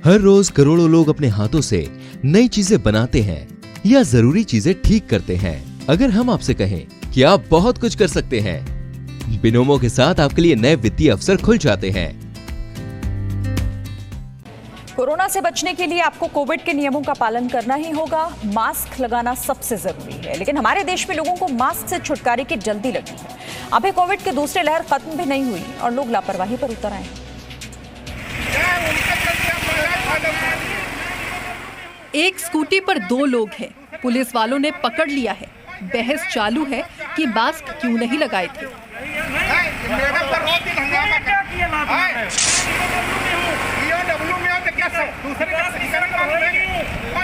हर रोज करोड़ों लोग अपने हाथों से नई चीजें बनाते हैं या जरूरी चीजें ठीक करते हैं। अगर हम आपसे कहें कि आप बहुत कुछ कर सकते हैं, बिनोमो के साथ आपके लिए नए वित्तीय अवसर खुल जाते हैं। कोरोना से बचने के लिए आपको कोविड के नियमों का पालन करना ही होगा। मास्क लगाना सबसे जरूरी है, लेकिन हमारे देश में लोगों को मास्क से छुटकारे की जल्दी लगी है। अभी कोविड की दूसरी लहर खत्म भी नहीं हुई और लोग लापरवाही पर उतर आए। एक स्कूटी पर 2 लोग हैं। पुलिस वालों ने पकड़ लिया है। बहस चालू है कि मास्क क्यों नहीं लगाए थे।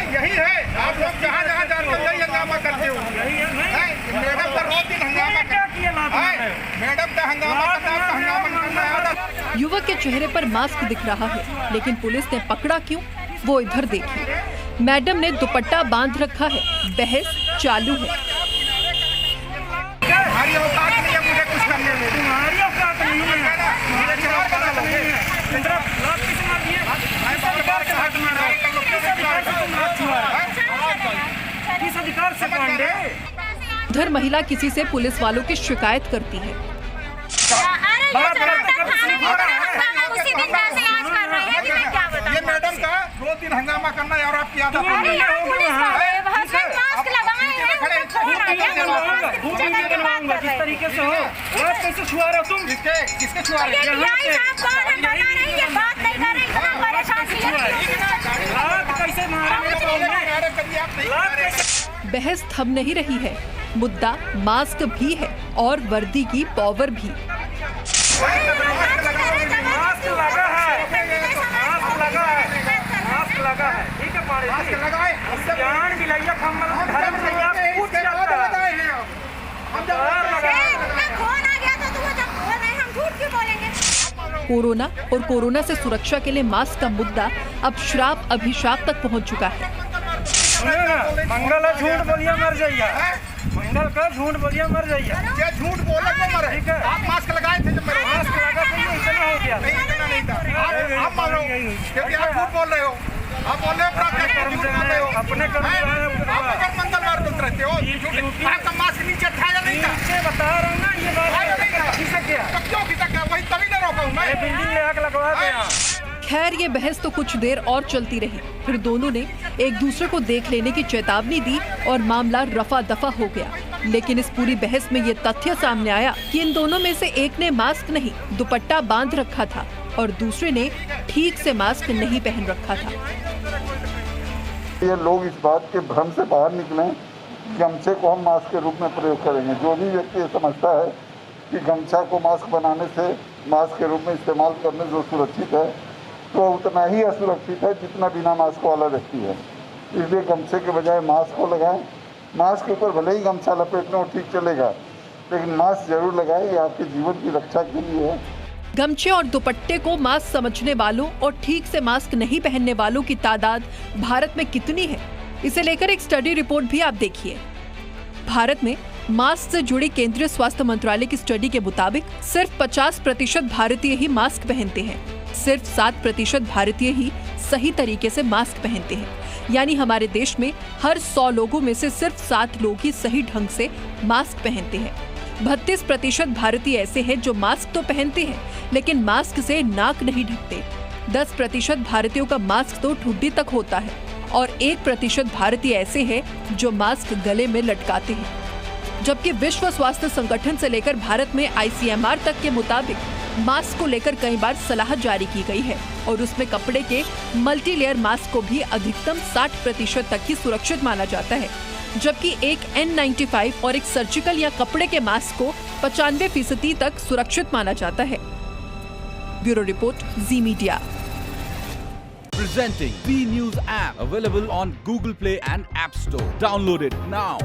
यही है, आप लोग जहाँ जाते हो यही हंगामा करते हो। मैडम का रोज दिन हंगामा मैडम का हंगामा। युवक के चेहरे पर मास्क दिख रहा है, लेकिन पुलिस ने पकड़ा क्यों, वो इधर देखिए। मैडम ने दुपट्टा बांध रखा है। बहस चालू है। तुम्हारी औकात नहीं है मुझे कुछ करने में। तुम्हारी औकात नहीं है। उधर महिला किसी से पुलिस वालों की शिकायत करती है। ये मैडम का 2 दिन हंगामा करना है और आपकी आदत जिस तरीके से हो कैसे छुआ रहे हो तुम? किसके छुआ रहे बहस थम नहीं रही है। मुद्दा मास्क भी है और वर्दी की पावर भी। कोरोना और कोरोना से सुरक्षा के लिए मास्क का मुद्दा अब श्राप अभिशाप तक पहुंच चुका है। मंगल का झूठ बोलिए मर जाइए। मंगल का झूठ बोलिए मर जाइए। क्या झूठ बोला तो मरे? ठीक है। आप मास्क लगाए थे जब मेरे मास्क लगा तो इतना हो गया। नहीं इतना नहीं था। आप मान लो क्योंकि आप झूठ बोल रहे हो। आप बोल रहे हो अपने कर्म मंगलवार तुम रहते हो। आपका मास्क नीचे था या नहीं था? नीचे बता रहा हूँ ना, ये बात खिसक गया। तो क्यों खिसक गया? वही तभी ना रोका हूँ मैं। बिल्डिंग में आग लगवा दिया। खैर ये बहस तो कुछ देर और चलती रही। फिर दोनों ने एक दूसरे को देख लेने की चेतावनी दी और मामला रफा दफा हो गया। लेकिन इस पूरी बहस में ये तथ्य सामने आया कि इन दोनों में से एक ने मास्क नहीं दुपट्टा बांध रखा था और दूसरे ने ठीक से मास्क नहीं पहन रखा था। ये लोग इस बात के भ्रम से बाहर निकलें कि गमछे को हम मास्क के रूप में प्रयोग करेंगे। जो भी व्यक्ति ये समझता है कि गमछा को मास्क बनाने से मास्क के रूप में इस्तेमाल करने जो सुरक्षित है, तो उतना ही असुरक्षित है जितना बिना मास्क वाला व्यक्ति है। इसलिए गमछे के बजाय मास्क को लगाएं। मास्क के ऊपर भले ही गमछा लपेटना ठीक चलेगा, लेकिन मास्क जरूर लगाएं। ये आपके जीवन की रक्षा के लिए है। गमछे और दुपट्टे को मास्क समझने वालों और ठीक से मास्क नहीं पहनने वालों की तादाद भारत में कितनी है, इसे लेकर एक स्टडी रिपोर्ट भी आप देखिए। भारत में मास्क से जुड़ी केंद्रीय स्वास्थ्य मंत्रालय की स्टडी के मुताबिक सिर्फ 50% भारतीय ही मास्क पहनते हैं। सिर्फ 7% भारतीय ही सही तरीके से मास्क पहनते हैं। यानी हमारे देश में हर 100 लोगों में से सिर्फ 7 लोग ही सही ढंग से मास्क पहनते हैं। 32% भारतीय ऐसे हैं जो मास्क तो पहनते हैं, लेकिन मास्क से नाक नहीं ढकते। 10% भारतीयों का मास्क तो ठुड्डी तक होता है और 1% भारतीय ऐसे हैं जो मास्क गले में लटकाते हैं। जबकि विश्व स्वास्थ्य संगठन से लेकर भारत में ICMR तक के मुताबिक मास्क को लेकर कई बार सलाह जारी की गई है और उसमें कपड़े के मल्टी लेयर मास्क को भी अधिकतम 60% तक ही सुरक्षित माना जाता है, जबकि एक N95 और एक सर्जिकल या कपड़े के मास्क को 95% तक सुरक्षित माना जाता है। Bureau report, ji media. Presenting B News app, available on Google Play and App Store. Download it now.